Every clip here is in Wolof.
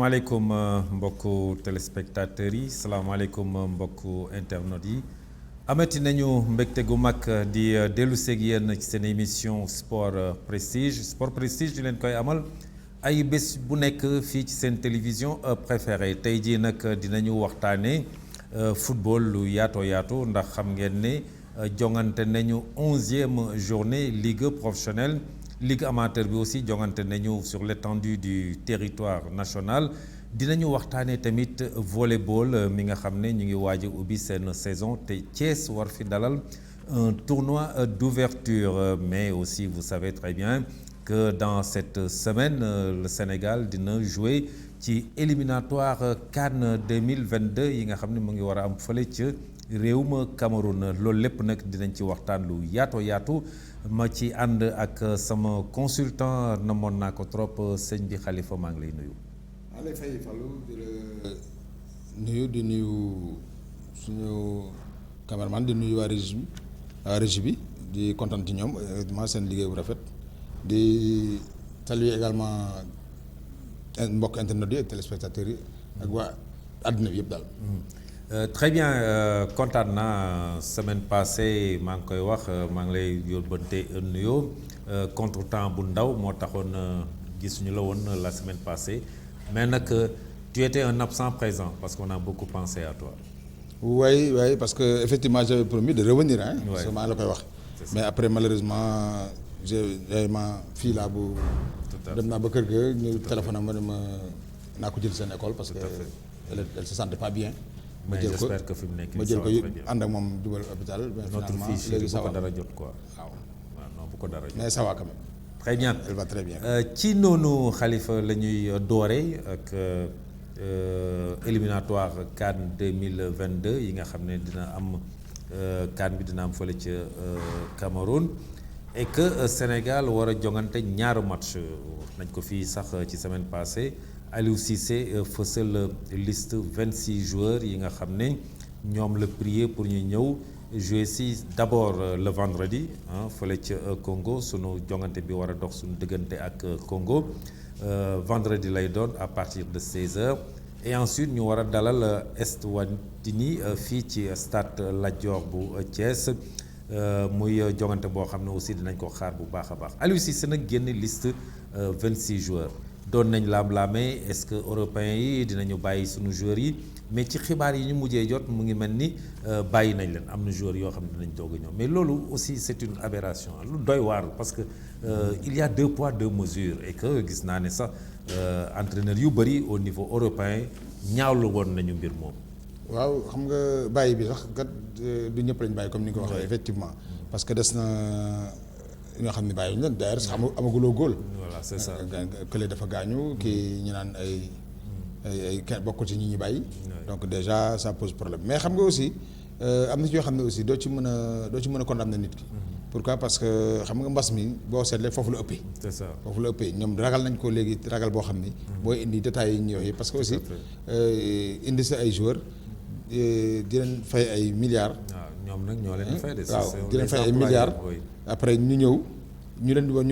salaamaaleykum mbokku téléspectateurs yi salaamaaleykum mbokku internautes yi amati nañu mbégte gu mag di dellu seeg yéen ci seen émission sport prestige di leen koy amal ay bés bu nekk fii ci seen télévision préférée tey jii nag dinañu waxtaanee football lu yaatu ndax xam ngeen ne jongante nañu 11e journée ligue professionnelle. Ligue amateur bi aussi jongante nañu sur l'étendue du territoire national dinañu waxtaanee tamit volleyball mi nga xam ne ñu ngi waaj a ubbi seen saison te Thiès war fi dalal un tournoi d'ouverture mais aussi vous savez très bien que dans cette semaine le Sénégal dina jouer ci éliminatoire CAN 2022 yi nga xam ne mu ngi war a am fële ca réewum Cameroun loolu lépp nag dinañ ci waxtaan lu yaatu ma ci ànd ak sama consultant namoon naa ko trop sëñ bi Khalifa maa ngi lay nuyu. maa lay fay Fallou di nuyu suñu cameraman di nuyu waa régie bi di kontaan ci ñoom vraiment seen liggéey bu rafet di saluer également mbokk internautes yi ak téléspectateurs yi ak waa àdduna bi yëpp daal. Très bien kontaan naa semaine passée maa ngi koy wax maa ngi lay yóbbante nuyoo contretemps bu ndaw moo taxoon gisuñu la woon la semaine passée mais nag tu étais un absent présent parce qu'on a beaucoup pensé à toi. Oui parce que effectivement j'avais promis de revenir parce que maa la koy wax. mais après malheureusement j'ai ma fille là bu. dem naa ba kër ga ñu téléphone am ma ne ma naa ko jël seen école parce que elle se sentait pas bien. mais j'espère que fi mu nekk ma jël ko ànd ak moom jubal hôpital. mais finalement léegi ça va bu ko dara jot quoi. waaw non bu ko dara jot. mais ça va quand même. très bien elle va très bien. ci noonu Khalifa la ñuy dooree ak éliminatoire CAN 2022 yi nga xam ne dina am CAN bi dina am fële ca Cameroun et que Sénégal war a jongante ñaaru match nañ ko fii sax ci semaine passée. Aliou Cissé fësal liste 26 joueurs yi nga xam ne ñoom la prier pour ñu ñëw jouer si d'abord le vendredi fële ca Congo sunu jongante bi war a dox suñu diggante ak Congo vendredi lay doon à partir de 16h et ensuite ñu war a dalal Eswatini fii ci stade Lat Dior bu Thiès muy jongante boo xam ne aussi dinañ ko xaar bu baax a baax Aliou Cissé nag génn liste 26 joueurs. doon nañ laam-laamee est-ce que européens yi dinañu bàyyi suñu joueurs yi mais ci xibaar yi ñu mujjee jot mu ngi mel ni bàyyi nañ leen am na joueurs yoo xam ne dinañ doog a ñëw mais loolu aussi c'est une aberration lu doy waar parce que il y a 2 poids 2 mesures et que gis naa ne sax entraîneurs yu bëri au niveau européen ñaawlu woon nañu mbir moom. waaw xam nga bàyyi bi sax kat du ñëpp lañ bàyyi comme ni nga ko waxee effectivement parce que des na ñoo xam ne bàyyi ñu leen d'ailleurs sax amaguloo góol. voilà c'est ça kële dafa gaañu kii ñu naan ay kenn bokkul ci ñi ñu bàyyi. donc déjà ça pose problème mais xam nga aussi am na ci yoo xam ne aussi doo ci mën a condamner nit ki. pourquoi parce que xam nga mbas mi boo seetlee foofu la ëppee. c'est ça foofu la ëppee ñoom ragal nañ ko léegi ragal boo xam ni. booy indi détails yi ñu wax yi parce que aussi indi sa ay joueurs di leen fay ay milliards. waaw ñoom nag ñoo leen di fay de. waaw di leen fay ay milliards. après ñu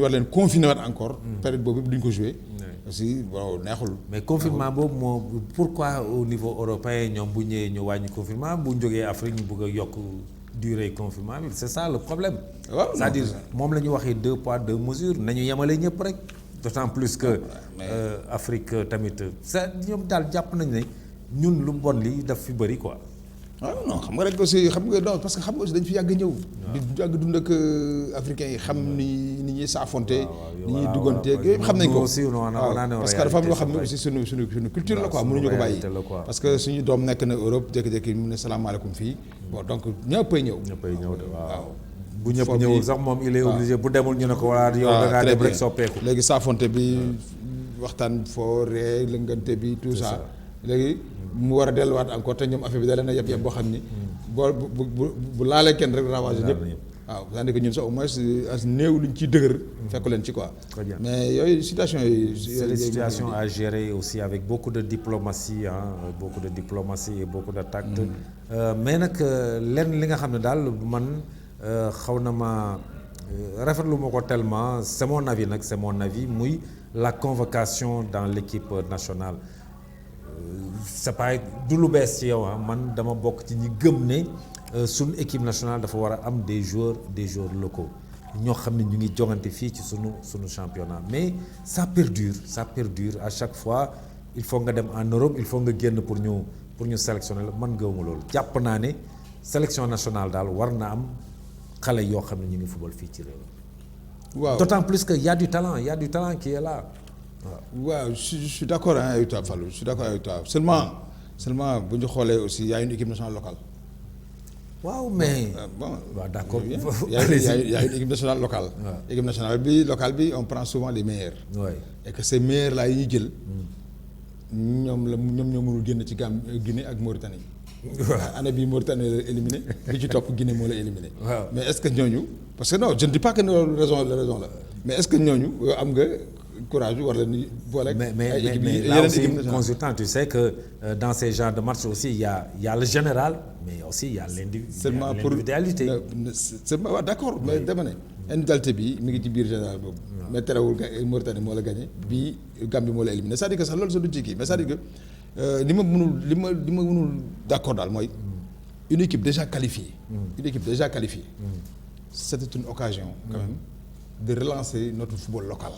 war leen confiner waat encore. période boobu duñ ko jouer. aussi bon neexul. mais confinement boobu moo pourquoi au niveau européen ñoom bu ñëwee ñu wàññi confinement bu ñu jógee Afrique ñu bëgg a yokk durée confinement bi c'est ça le problème. waaw c'est-à-dire moom la ñu waxee 2 poids 2 mesures nañu yemale ñëpp rek. d'autant plus que Afrique tamit ça ñoom daal jàpp nañ ne ñun lu bon li daf fi bëri quoi. waaw non xam nga rek aussi xam nga non parce que xam nga aussi dañ fi yàgg ñëw. di yàgg dund ak africains yi xam ni ñuy saafonte. ni ñuy dugganteeg yooyu xam nañ ko. parce que dafa am loo xam ne aussi suñu culture la quoi mënuñu ko bàyyi. parce que suñu doom nekk na Europe jékki-jékki mu ne salaamaaleykum fii. bon donc ñëppay ñëw. ñëppay ñëw de waaw. bu ñëpp ñëwul sax moom il est obligé bu demul ñu ne ko waa yow da ngaa dem rek soppeeku. léegi saafonte bi waxtaan foo ree lëngante bi tout ça léegi. mu war a delluwaat encore te ñoom affaire bi da leen a yeb boo xam ni. boo bu laalee kenn rek ravagé ñëpp. waaw c'est-à-dire que ñun sax au moins as néew luñ ciy dëgër. fekk leen ci quoi. mais yooyu situation yi. c'est des situations à gérer aussi avec beaucoup de diplomatie beaucoup de diplomatie et beaucoup de tact. mais nag lenn li nga xam ne daal man xaw na ma rafetlu ma ko tellement c'est mon avis nag c'est mon avis muy la convocation dans l'équipe nationale. c'est pas du lu bees ci yow man dama bokk ci ñi gëm ne suñu équipe nationale dafa war a am des joueurs locaux ñoo xam ne ñu ngi jongante fii ci sunu championnat mais ça perdure à chaque fois il faut nga dem en Europe il faut nga génn pour ñu sélectionner la man gëwuma loolu jàpp naa ne sélection nationale daal war na am xale yoo xam ne ñu ngi football fii ci réew. waaw d'autant plus que y a du talent qui est là. waaw je suis d'accord avec toi Fallou je suis d'accord avec toi seulement bu ñu xoolee aussi y a une équipe nationale locale. waaw mais bon waaw d'accord. y a une équipe nationale locale. équipe nationale locale bi on prend souvent les meilleurs. et que ces meilleurs là yi ñu jël. ñoom ñoo mënul génn ci Guinée ak Mauritanie. année bii Mauritanie la éliminé bi ci topp Guinée moo la éliminé. mais est-ce que ñooñu parce que non je ne dis pas que loolu raison la mais est-ce que ñooñu am nga courage bi war leen di boole. mais là aussi consultant tu sais que dans ces genres de matchs aussi il y a le général mais aussi il y a l'individualité. seulement waaw d'accord mais dama ne. individualité bi mi ngi ci biir général boobu. mais terewul Mauritanie moo la gagné bii Gambie moo la éliminé c'est-à-dire que sax loolu sa du ci kii mais c'est-à-dire que li ma mënul d'accord daal mooy une équipe déjà qualifiée. C'était une occasion quand même de relancer notre football local.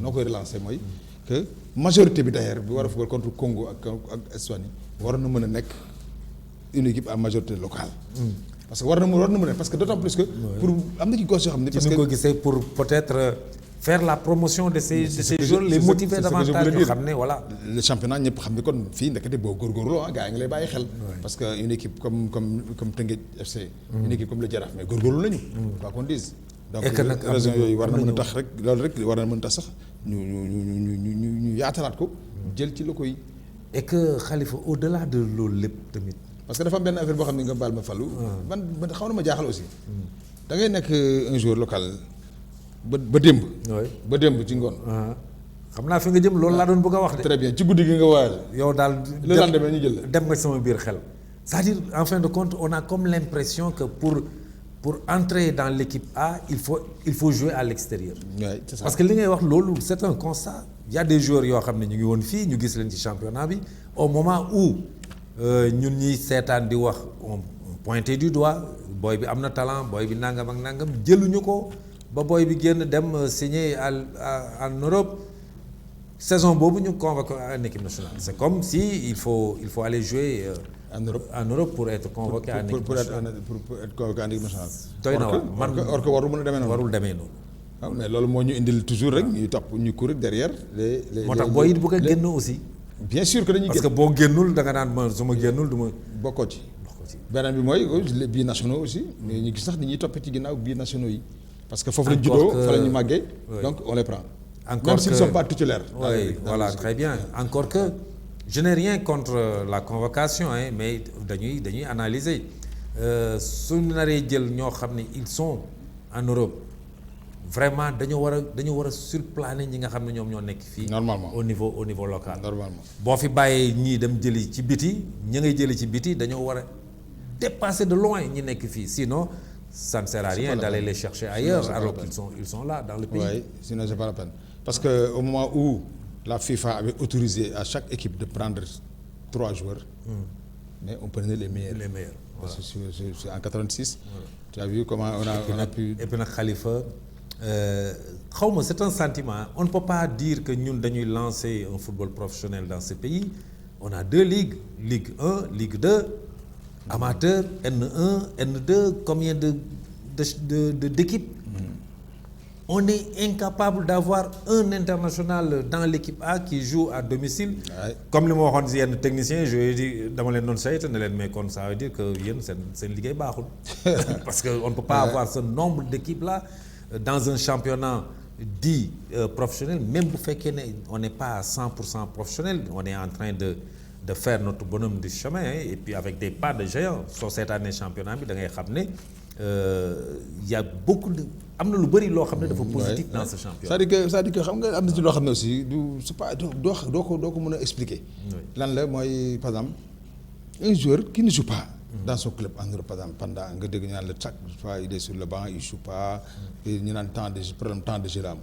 noo koy relancer mooy que majorité bi d'ailleurs bi war a football contre Congo ak Eswatini waroon na mën a nekk une équipe à majorité locale. parce que war na mën a parce que d'autant plus que. pour am na ci gos yoo xam ne. parce que ko gisee pour peut-être faire la promotion de ces joueurs les motiver davantage ñu xam ne voilà. le championnat ñëpp xam ne kon fii ndekete boo góorgóorloo gars yi nga lay bàyyi xel. parce que une équipe comme Teungueth FC. une équipe comme le Jaraaf mais góorgóorlu nañu. quoi qu'on dise. donc raison yooyu war na mën a tax rek loolu rek war na mën a tax sax ñu yaatalaat ko. jël ci locaux yi. et que Khalifa au-delà de loolu lépp tamit. parce que dafa am benn affaire boo xam ne nga baal ma Fallou. man xaw na ma jaaxal aussi. da ngay nekk un joueur local ba démb. ba démb ci ngoon. xam naa fi nga jëm loolu laa doon bëgg a wax de. très bien ci guddi gi nga voyagé. yow daal le lendemain ñu jël la. dem nga sama biir xel. c'est-à-dire en fin de compte on a comme l'impression que pour entrer dans l'équipe A il faut jouer à l'extérieur. Oui, c'est ça. parce que li ngay wax loolu c'est un constat. Il y a des joueurs yoo xam ne ñu ngi woon fii ñu gis leen ci championnat bi au moment où ñun ñuy seetaan di wax on pointé du doigt booy bi am na talent booy bi nangam ak nangam jëluñu ko ba booy bi génn dem signer en Europe saison boobu ñu convoqué en équipe nationale. C'est comme si il faut aller jouer en Europe pour être convoqué en équipe nationale. pour être convoqué en équipe nationale. doy na waar man or que warul mën a demee noonu. warul demee noonu. waaw mais loolu moo ñu indil toujours rek ñuy topp ñu courir derrière les moo tax booy it bëgg a génn aussi. bien sûr que dañuy génn parce que boo génnul da nga naan ma su ma génnul du ma. bokkoo ci. beneen bi mooy les binationaux aussi mais ñu gis sax ni ñuy topp ci ginnaaw binationaux yi. parce que foofu lañ juddoo fa la ñu màggee. donc on les prend. encore même s'ils ne sont pas titulaires. oui voilà très bien encore que je n'ai rien contre la convocation mais dañuy analyser suñu naree jël ñoo xam ne ils sont en Europe. vraiment dañu war a surplaner ñi nga xam ne ñoom ñoo nekk fii. normalement au niveau local. normalement boo fi bàyyee ñii dem jëli ci biti ñi ngay jëli ci biti dañoo war a dépasser de loin ñi nekk fii sinon ça ne sert à rien d'aller les chercher ailleurs alors qu'ils sont là dans le pays. Oui, sinon c'est pas la peine parce que au moment où la FIFA avait autorisé à chaque équipe de prendre 3 joueurs. mais on prenait les meilleurs. Voilà. Parce que c'est en 86. tu as vu comment on a pu. et puis nag Khalifa. xawma c'est un sentiment on ne peut pas dire que ñun dañuy lancer un football professionnel dans ce pays on a 2 ligues Ligue 1 Ligue 2 amateur N1 N2 combien d'équipes on est incapable d'avoir un international dans l'équipe A qui joue à domicile. Comme li ma waxoon si yenn techniciens je dis dama leen doon saytu ne leen mais kon ça veut dire que yéen seen liggéey baaxul parce que on ne peut pas avoir ce nombre d'équipes là dans un championnat dit professionnel même bu fekkee ne on n'est pas à 100% professionnel on est en train de faire notre bonhomme du chemin et puis avec des pas de géant soo seetaanee championnat bi da ngay xam ne y a beaucoup de am na lu bëri loo xam ne dafa positif dans ce championnat. c'est-à-dire que xam nga am na ci loo xam ne aussi du c'est pas doo ko mën a expliquer. lan la mooy par exemple un joueur qui ne joue pas. dans son club en Europe par exemple pendant nga dégg ñu naan la chaque fois il est sur le banc il joue pas ñu naan temps de jeu la am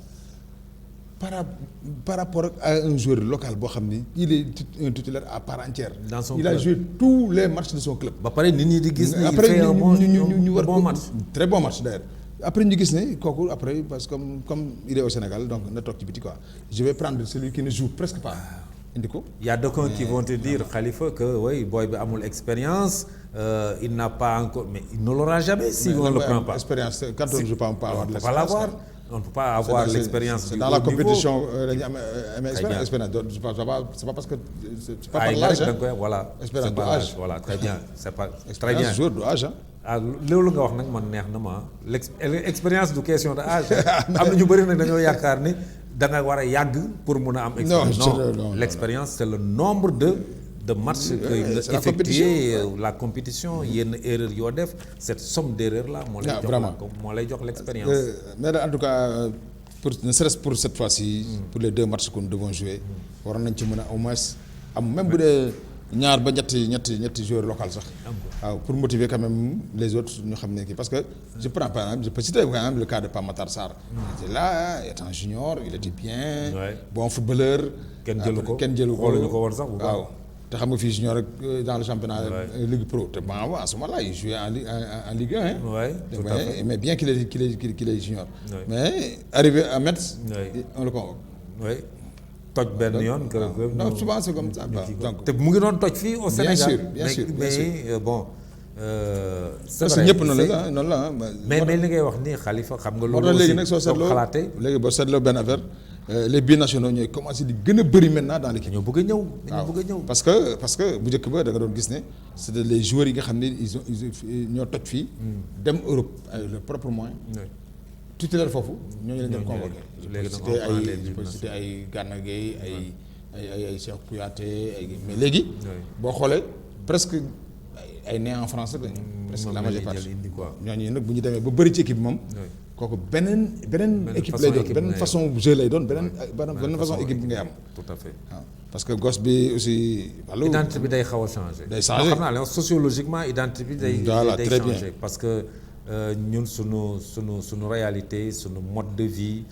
par rapport à un joueur local boo xam ni il est un titulaire à part entière. Dans son il club. a joué tous les matchs de son club. ba pare nit ñi di gis ni il après fait un ñu war bon match. très bon match d'ailleurs. Après ñu gis ne kooku après parce que comme il est au Sénégal donc na toog ci biti quoi je vais prendre celui qui ne joue presque pas indi ko. Il y a d'aucuns qui vont te dire Khalifa que oui boy bi amul expérience il n'a pas encore mais il ne l'aura jamais si on le prend pas. Expérience quand on ne joue pas on peut avoir On ne peut pas l'avoir. On ne peut pas avoir l'expérience du dans haut la niveau. compétition dañuy am expérience c'est pas parce que c'est pas par l'âge voilà expérience c'est du pas âge voilà très bien c'est pas très bien joueur du âge ah loolu nga wax nag man neex na ma l'expérience du question de âge am na ñu bëri nag dañoo yaakaar ni da nga war a yàgg pour mun a am expérience non l'expérience c'est le nombre de matchs que nga effectué la compétition yenn erreur yoo def cette somme d'erreurs là moo lay jox l'expérience mais en tout cas pour ne serait-ce pour cette fois-ci pour les 2 matchs que nous devons jouer waroon nañ ci mën a au moins am même bu dee ñaar ba ñetti joueurs locaux sax waaw pour motiver quand même les autres ñu xam ne kii parce que je prends par exemple je peux citer quand même le cas de Pape Matar Sarr il était là étant junior il était bien bon footballeur kenn jëlu ko xooluñu ko woon sax waaw te xam nga fii junior rek dans le championnat Ligue Pro te bon à ce moment-là il jouait en Ligue 1 mais bien qu'il est junior mais arrivé à Metz on le convoque toj benn yoon. non souvent c'est comme ça. donc te mu ngi doon toj fii au Sénégal. bien sûr mais bon. c'est vrai ñëpp noonu la mais li ngay wax nii Khalifa xam nga. loolu léegi nag soo seetloo léegi boo seetloo benn affaire les binationaux ñooy commencé di gën a bëri maintenant dans l'équipe. dañoo bëgg a ñëw. parce que bu njëkk ba da nga doon gis ne c'était les joueurs yi nga xam ne ils ñoo toj fii. dem Europe avec leurs propres moyens. titulaire foofu ñooñu leen doon convoqué. c'était ay Gana Gueye ay Cheikh Kouyaté mais léegi. boo xoolee presque ay né en France lañu. presque la majeure partie ñooñu nag bu ñu demee ba bëri ci équipe moom. kooku beneen équipe lay doon beneen façon jeu lay doon beneen façon équipe bi ngay am. tout à fait waaw parce que gosse bi aussi. identité bi day xaw a changer. day changer xam naa ne sociologiquement identité bi day changer parce que. ñun sunu réalité sunu mode de vie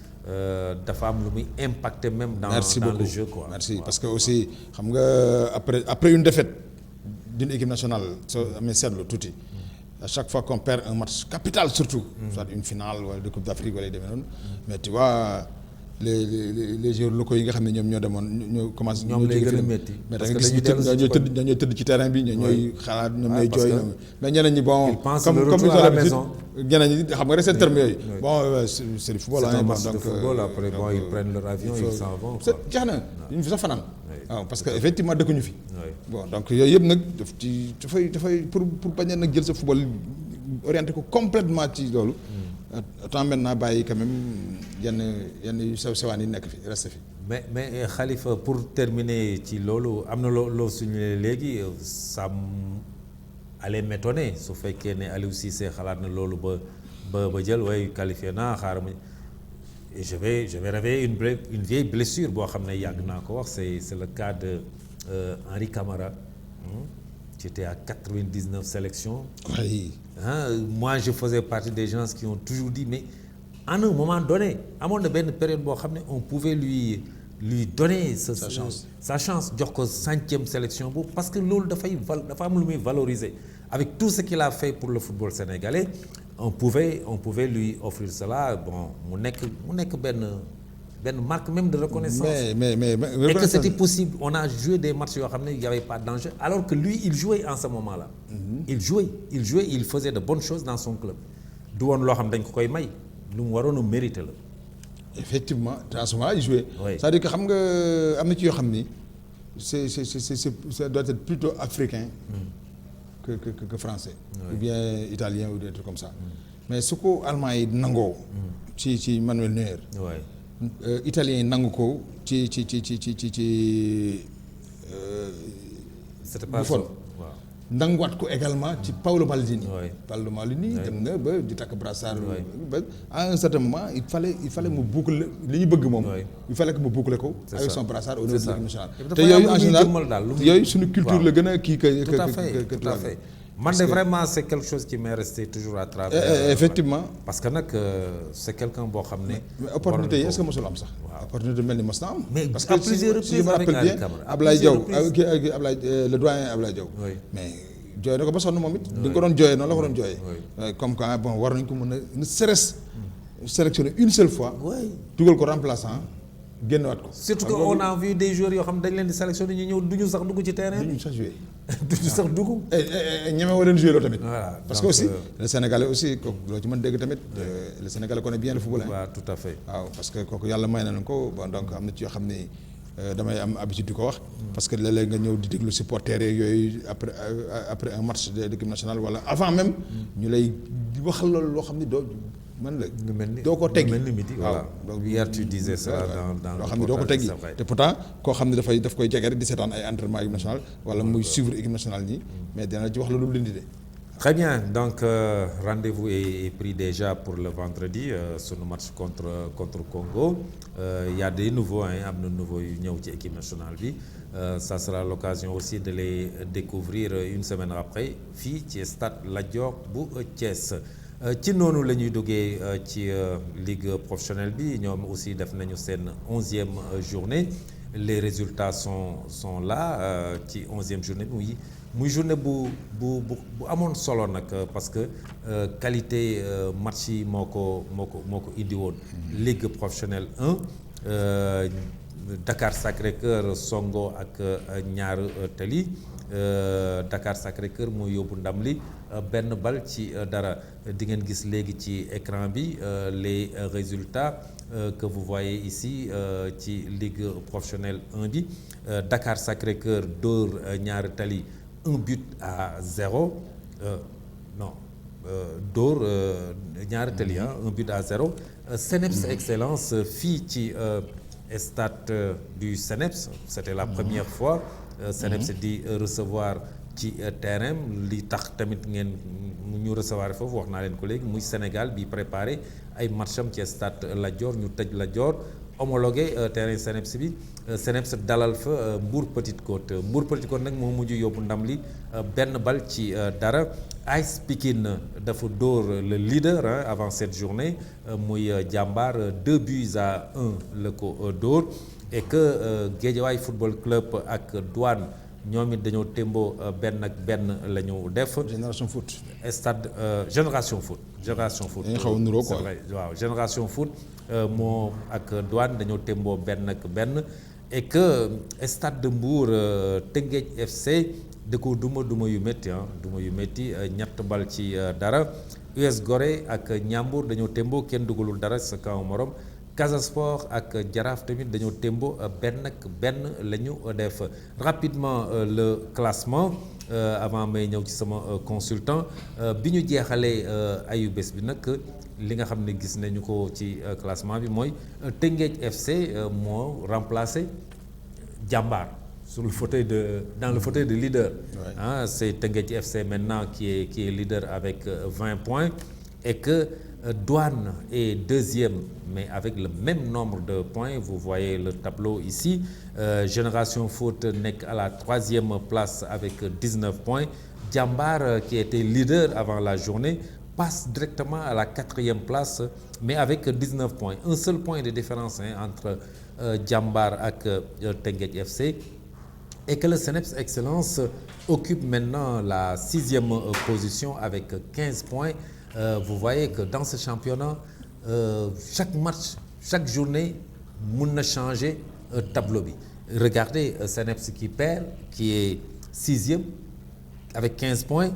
dafa am lu muy impacter même dans le jeu quoi. Merci parce que aussi xam nga après une défaite d'une équipe nationale soo amee seetlu tuuti à chaque fois qu'on perd un match capital surtout soit une finale wala de Coupe d'Afrique wala yu demee noonu mais tu vois les joueurs locaux yi nga xam ne ñoom ñoo demoon ñoo commencé. ñoom lay gën a métti mais da nga gis ñooy tëdd ci terrain bi ñooy xalaat ñoom ñooy jooy mais ñeneen ñi bon. comme à la maison. ñeneen ñi xam nga rek seen terme yooyu. bon c'est du football. c'est un match de football après bon ils prennent leur avion ils s'en vont. jeex na ñu fi sax fanaan. waaw parce que effectivement dëkkuñu fi. bon donc yooyu yëpp nag dafay pour bañ a nag jël sa football orienté ko complètement ci loolu. autant maintenant bàyyi quand même yenn yu sewaan yi nekk fi reste fi. mais Khalifa pour terminer ci loolu am na loo suñu léegi ça allait m'étonner su fekkee ne Aliou Cissé xalaat na loolu ba jël way qualifié naa xaaral ma je vais réveiller une vieille blessure boo xam ne yàgg naa ko wax c'est le cas de Henri Camara qui était à 99 sélections. Oui. Moi je faisais partie des gens qui ont toujours dit mais à un moment donné amoon na benn période boo xam ne on pouvait lui donner sa chance jox ko 100e sélection boobu parce que loolu dafa am lu muy valoriser avec tout ce qu'il a fait pour le football sénégalais on pouvait lui offrir cela bon mu nekk benn marque même de reconnaissance. mais et que c'était possible on a joué des matchs yoo xam ne il y avait pas de danger alors que lui il jouait en ce moment-là. il jouait il faisait de bonnes choses dans son club du woon loo xam dañ ko koy may lu mu waroon a mériter la. effectivement en ce moment-là il jouait. Oui. C'est-à-dire que xam nga am na ci yoo xam ni ça doit être plutôt africain. que français. ou bien italien ou des trucs comme ça. mais su ko allemand yi nangoo. ci Manuel Neuer. italien yi nangu ko ci. c'était pas Buffon. Nanguwaat ko également ci Paolo Maldini. Paolo Maldini dem na ba di takk brassard. ba à un certain moment il fallait mu boucler li ñu bëgg moom. il fallait que mu boucler ko. avec son brassard au niveau de l'équipe nationale. te yooyu en général yooyu suñu culture la gën a kii que tout à fait man de vraiment c'est quelque chose qui m'est resté toujours à travers. Effectivement. parce que nag c'est quelqu'un boo xam ne. mais opportunité yi est-ce que mosul am sax. opportunité mel ni mos na am. mais parce à que plusieurs si je me reprises avec rappelle Ali bien Camara. Ablaye Diaw Ablaye le doyen Ablaye Diaw. Oui. mais jooy na ko ba sonn moom it. di nga ko doon jooyee noonu la ko doon jooyee. comme quoi bon war nañ ko mën a ne serait-ce sélectionner une seule fois. oui. dugal ko remplaçant génnewaat ko. surtout que on a vu des joueurs yoo xam dañ leen di sélectionner ñu ñëw duñu sax dugg ci terrain duñu sax joué. duñu sax dugg. ñeme woo leen joué loo tamit. Voilà, parce donc, que aussi le Sénégalais aussi kooku loo ci mën dégg tamit. le Sénégalais connaît bien le football. waaw tout à fait. waaw parce que kooku yàlla may nañu ko bon donc am na ci yoo xam ni damay am habitude di ko wax. parce que léeg-léeg nga ñëw di déglu supporters yeeg yooyu après un match de l'équipe nationale wala avant même. ñu lay waxal loolu loo xam ni doo man la. doo ko teggi mel ni midi voilà. donc hier tu disais ça dans loo xam ni doo ko teggi te pourtant koo xam ne daf koy jege rek di seetaan ay entraînement équipe nationale wala muy suivre équipe nationale nii mais dina ci wax la lu lindi de. Très bien, donc rendez-vous est pris déjà pour le vendredi sur le match contre Congo. Il y a des nouveaux, am na nouveaux yu ñëw ci équipe nationale bi. Ça sera l'occasion aussi de les découvrir une semaine après fii ci stade Lat Dior bu Thiès. Ci noonu la ñuy duggee ci ligue professionnelle bi ñoom aussi def nañu seen 11e journée. Les résultats sont là ci 11e journée bi muy journée bu amoon solo nag parce que qualité match yi moo ko indi woon. Ligue professionnelle 1 Dakar Sacré-Cœur songo ak ñaar tali Dakar Sacré-Cœur moo yóbbu ndam li benn bal ci dara di ngeen gis léegi ci écran bi les résultats que vous voyez ici ci Ligue professionnelle 1 bi Dakar Sacré-Cœur dóor ñaari tali 1-0 non dóor ñaari tali 1-0 CNEPS Excellence fii ci stade du CNEPS c'était la première fois CNEPS di recevoir ci terrain li tax tamit ngeen ñu recevoir foofu wax naa leen ko léegi muy Sénégal bi préparé ay matcham ci stade Lat Dior ñu tëj Lat Dior homologué terrain CNEPS bi CNEPS dalal fa Mbour Petite Côte nag moo mujj yóbbu ndam li benn bal ci dara AS Pikine dafa dóor le leader avant cette journée muy Jàmbaar 2-1 la ko dóor et que Guédiawaye Football Club ak Douane ñoom it dañoo témboo benn la ñu def. Génération Foot. stade Génération Foot. dañuy xaw a niroo quoi c'est vrai waaw Génération Foot moo ak Douane dañoo témboo benn et que stade de Mbour Teungueth FC da ko duma yu métti ñett bal ci dara US Gorée ak Ñambour dañoo témboo kenn dugalul dara sa kaw morom. Casa Sport ak Jaraaf tamit dañoo témboo benn la ñu def rapidement le classement avant may ñëw ci sama consultant bi ñu jeexalee ayu bés bi nag li nga xam ne gis nañu ko ci classement bi mooy Teungueth FC moo remplacé Jàmbaar dans le fauteuil de leader. Ouais. C'est Teungueth FC maintenant qui est leader avec 20 points et que Douane est deuxième mais avec le même nombre de points vous voyez le tableau ici Génération Foot nekk à la 3e place avec 19 points Jàmbaar qui était leader avant la journée passe directement à la 4e place mais avec 19 points un seul point de différence entre Jàmbaar ak Teungueth FC et que le CNEPS Excellence occupe maintenant la 6e position avec 15 points. Vous voyez que dans ce championnat chaque match chaque journée mun na changer tableau bi regardez CNEPS qui perd qui est 6e avec 15 points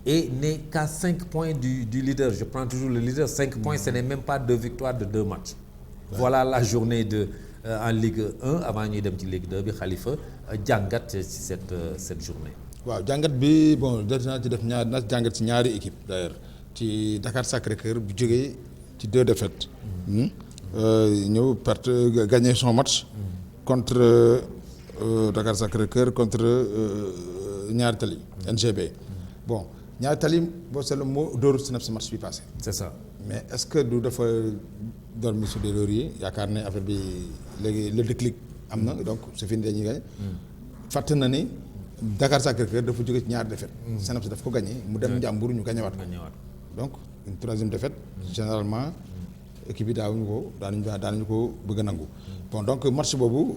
et n'est qu'à 5 points du leader je prends toujours le leader 5 points ce n'est même pas 2 victoires de 2 matchs. Ouais. Voilà la journée en Ligue 1 avant ñuy dem ci Ligue 2 bi Khalifa jàngat ci cette journée. waaw jàngat bi bon dinaa ci def dinaa jàngat ci ñaari équipe d'ailleurs ci Dakar Sacré-Cœur bu jógee ci 2 défaites. ñëw perte gagner son match. contre Dakar Sacré-Cœur contre Ñaari Tali. NGB. Bon Ñaari Tali boo seetlu moo dóor CNEPS match bi passé. C'est ça. mais est-ce que du dafa dormir sur des lauriers yaakaar ne affaire bi léegi le déclic am na donc c'est fini dañuy gagné. fàtte na ni Dakar Sacré-Cœur dafa jóge ci ñaari défaite. Sénégal daf ko gagné mu dem Njàmbur ñu gagné waat ko. donc une troisième défaite. généralement équipe bi daanuñu ko bëgg a nangu. bon donc match boobu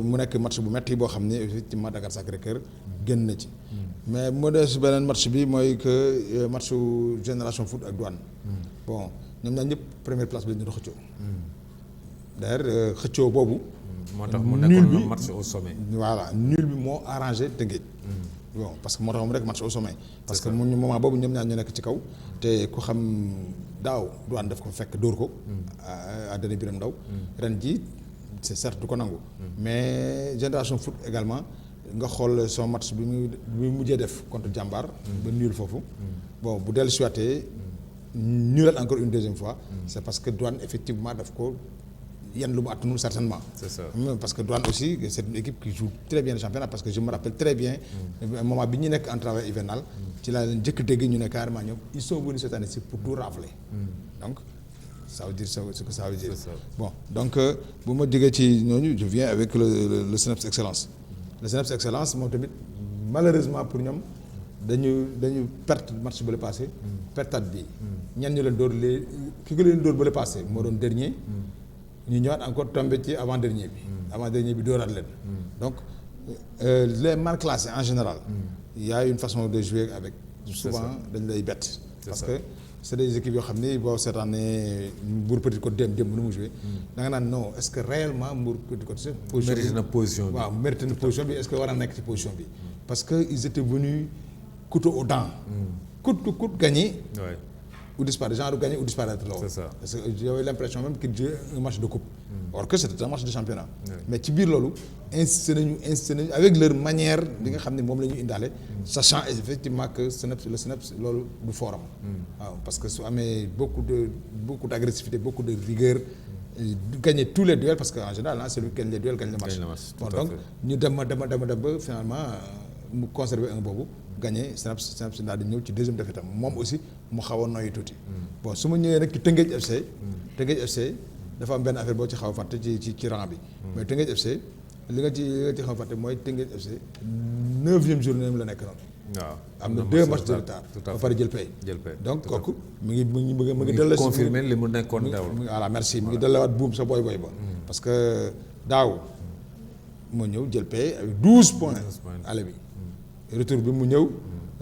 mu nekk match bu metti boo xam ne effectivement Dakar Sacré-Cœur génn na ci. mais moo des beneen match bi mooy que matchu Génération Foot ak Douane. bon ñoom ñaar ñëpp première place bi la ñu doon xëccoo. d'ailleurs xëccoo boobu. moo tax mu nekkoon le match au sommet. voilà nul bi moo arrangé Teungueth. bon parce que moo tax mu nekk match au sommet. parce que mu moment boobu ñoom ñaar ñu nekk ci kaw. te ku xam daaw Douane daf ko fekk dóor ko. à Denis Biram Ndaw ren ji c'est certes du ko nangu. mais Génération Foot également nga xool son match bi muy mujjee def contre Jambar. ba nul foofu. bon bu dellu siwaatee nulal encore une deuxième fois. c'est parce que Douane effectivement daf ko yan lu mu attanul certainement. C'est ça. Parce que Douane aussi c'est une équipe qui joue très bien le championnat parce que je me rappelle très bien moment bi ñu nekk en travail hivernal ci laa leen njëkk dégg ñu ne carrément ñoom ils sont venus cette année-ci pour tout rafler. donc ça veut dire ce que ça veut dire. bon donc bu ma jógee ci ñooñu je viens avec le CNEPS Excellence. le CNEPS Excellence moom tamit malheureusement pour ñoom dañu perte match ba le passé. pertaat bi. ñenn ñu leen dóor ki ko leen dóor ba le passé moo doon dernier. ñu ñëwaat encore tombé ci avant dernier bi. avant dernier bi dóoraat leen. donc les mal classés en général. il y a une façon de jouer avec. souvent dañ lay bett. parce que c'est des équipes yoo xam ni boo seetaanee Mbour Petite Côte démb nu mu joué. da nga naan non est-ce que réellement Mbour Petite Côte. position mérite na position bi waaw mérite na position bi est-ce que war a nekk ci position bi. parce que ils étaient venus couteau aux dents. coûte que coûte gagner. ou disparaître genre gagner ou disparaître la woon. C'est ça. parce que j'avais l'impression même qu'il jouait un match de coupe. or que c'était un match de championnat. mais ci biir loolu insisté nañu avec leur manière li nga xam ne moom la ñu indaale. sachant effectivement que le CNEPS loolu du forum. waaw parce que su amee beaucoup d'agressivité beaucoup de rigueur. gagner tous les duels parce que en général c'est lui qui gagne les duels gagne le match. bon donc ñu dem ba finalement mu conserver un boobu. gagné CNEPS daal di ñëw ci deuxième défaite am moom aussi mu xaw a noyyi tuuti. bon su ma ñëwee nag ci Teungueth FC. Teungueth FC dafa am benn affaire boo ci xaw a fàtte ci rang bi. mais Teungueth FC li nga ci xaw a fàtte mooy Teungueth FC 9e journée la nekk noonu. waaw am na 2 matchs de retard. ba pare jël pay. donc kooku mu ngi delloo si confirmer li mu nekkoon daaw. voilà merci mu ngi delluwaat buum sa boy ba. parce que daaw moo ñëw jël pay avec 12 points. aller bi. retour bi mu ñëw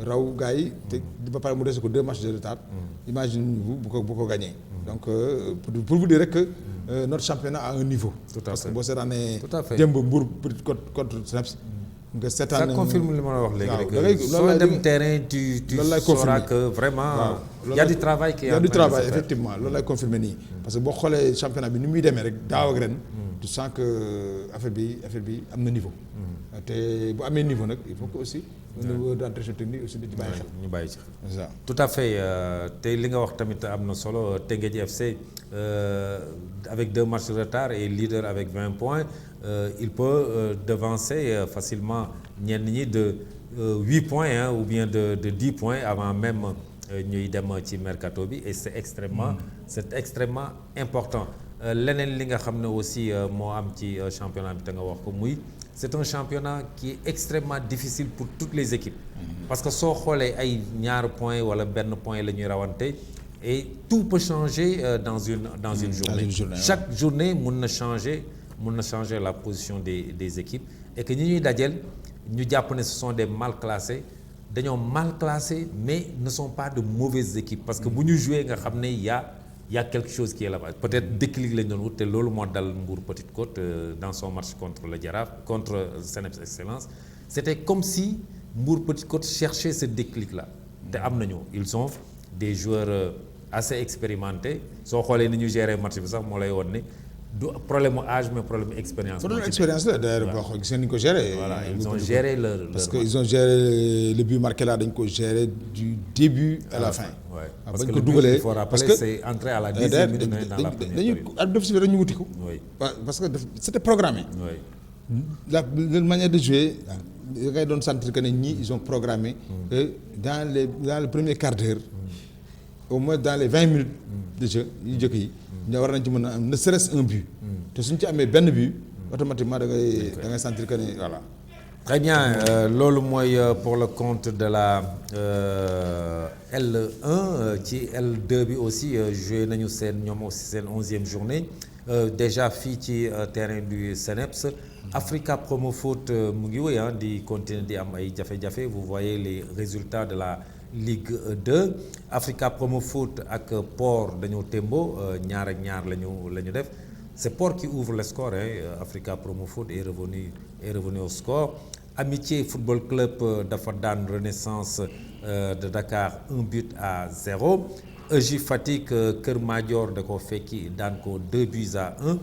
raw gars yi te ba pare mu dese ko 2 matchs de retard. imaginez-vous bu ko gagné. donc pour vous dire rek que notre championnat a un niveau. parce que boo seetaanee démb Mbour Petite Côte contre CNEPS. nga seetaan ça confirme li ma la wax léegi rek. soo dem terrain tu sauras que vraiment. y a du travail qui est en train de se faire. Y a du travail effectivement loolu lay confirmer nii. parce que boo xoolee championnat bi ni muy demee rek daaw ak ren. tu sens que affaire bi am na niveau. te bu amee niveau nag il faut que aussi au niveau de l'entretien technique aussi di ci bàyyi xel. ñu bàyyi ci xel. ça tout à fait te li nga wax tamit am na solo Teungueth FC avec 2 matchs de retard et leader avec 20 points il peut devancer facilement ñenn ñi de 8 points ou bien de 10 points avant même ñuy dem ci mercato bi et c'est extrêmement important leneen li nga xam ne aussi moo am ci championnat bi te nga wax ko muy. C'est un championnat qui est extrêmement difficile pour toutes les équipes. Parce que soo xoolee ay ñaar point wala benn point la ñuy rawante et tout peut changer dans une journée. Chaque journée mun na changer la position des équipes et que ñi ñuy dajeel ñu jàpp ne ce sont des mal classés dañoo mal classés mais ne sont pas de mauvaises équipes parce que bu ñu jouer nga xam ne y a quelque chose qui est là-bas peut-être déclic lañ doon wut te loolu moo dal Mbour Petite Côte dans son match contre le Jaraaf contre CNEPS Excellence c'était comme si Mbour Petite Côte cherchait ce déclic-là te am nañu ils ont des joueurs assez expérimentés soo xoolee ni ñu gérer match bi sax moo lay woon ne du problème mu âge mais problème expérience. problème expérience la d'ailleurs boo xam gis ngeen ni ñu ko gérer. voilà ils ont géré parce que ils ont géré le but marqué là dañ ko gérer du début à la fin. Ouais. parce que le but il faut rappeler que c'est entré à la 10e minute dans la première période. dañu ñu wuti ko. parce que c'était programmé. la manière de jouer da ngay doon sentir que ne ñii ils ont programmé. que dans le premier quart d'heure. au moins dans les 20 minutes de jeu yu njëkk yi. ñu war nañ ci mën a am ne serait-ce un but. te suñ ci amee benn but. automatiquement da ngay sentir que ne voilà. Très bien, loolu mooy pour le compte de la L1 ci L2 bi aussi joué nañu seen ñoom aussi seen 11e journée déjà fii ci terrain du CNEPS. Africa Promo Foot mu ngi wéy di continuer di am ay jafe-jafe vous voyez les résultats de la Ligue 2 Africa Promo Foot ak Port dañoo témbo ñaar ak ñaar la ñu def. C'est Port qui ouvre le score Africa Promo Foot est revenu au score. Amitié Football Club dafa daan Renaissance de Dakar 1-0. EJ Fatick Kër Madior da ko fekki daan ko 2-1.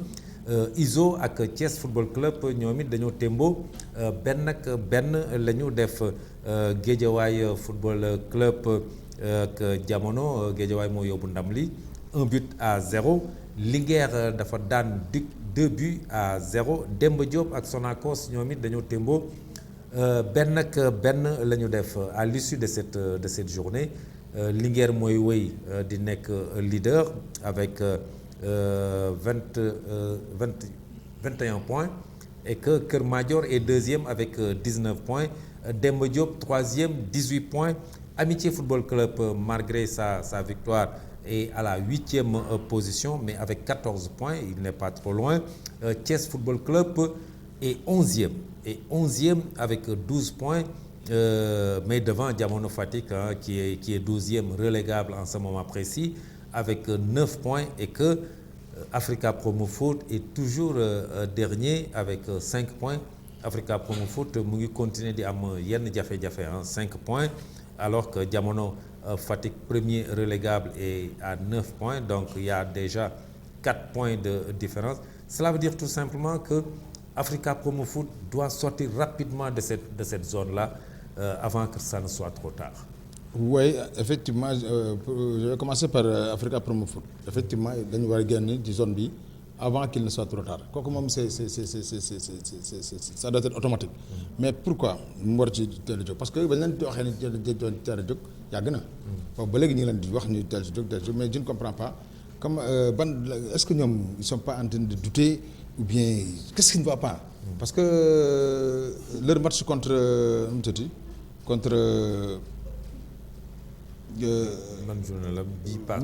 ISO ak Thiès Football Club ñoom it dañoo témbo benn la ñu def. Guédiawaye Football Club ak Jamono Guédiawaye moo yóbbu ndam li 1-0. Linguère dafa daan Duc 2-0. Demba Diop ak Sonacos ñoom it dañoo témbo benn la ñu def à l'issue de cette journée. Linguère mooy wéy di nekk leader avec 21 points et que Kër Madior est deuxième avec 19 points. Demba Diop troisième 18 points. Amitié Football Club malgré sa victoire est à la 8e position mais avec 14 points il n'est pas trop loin. Thiès Football Club est 11e avec 12 points mais devant Jamono Fatick qui est 12e relégable en ce moment précis avec 9 points et que Africa Promo Foot est toujours dernier avec 5 points. Africa Promo Foot mu ngi continuer di am yenn jafe-jafe 5 points alors que Jamono Fatick premier relégable est à 9 points donc il y a déjà 4 points de différence. Cela veut dire tout simplement que Africa Promo Foot doit sortir rapidement de cette zone-là avant que ça ne soit trop tard. Oui, effectivement, je vais commencer par Africa Promo Foot. Effectivement, dañu war a génn ci zone bi avant qu'il ne soit trop tard kooku moom c'est ça doit être automatique. Mais pourquoi mu war ci teel a jóg parce que bañ leen waxee ni teel a jóg yàgg na. boobu ba léegi ñu ngi leen di wax ñu teel a jóg mais je ne comprends pas comme est-ce que ñoom ils sont pas en train de douter ou bien qu'est-ce qui ne va pas. Parce que leur match contre man journée la bii par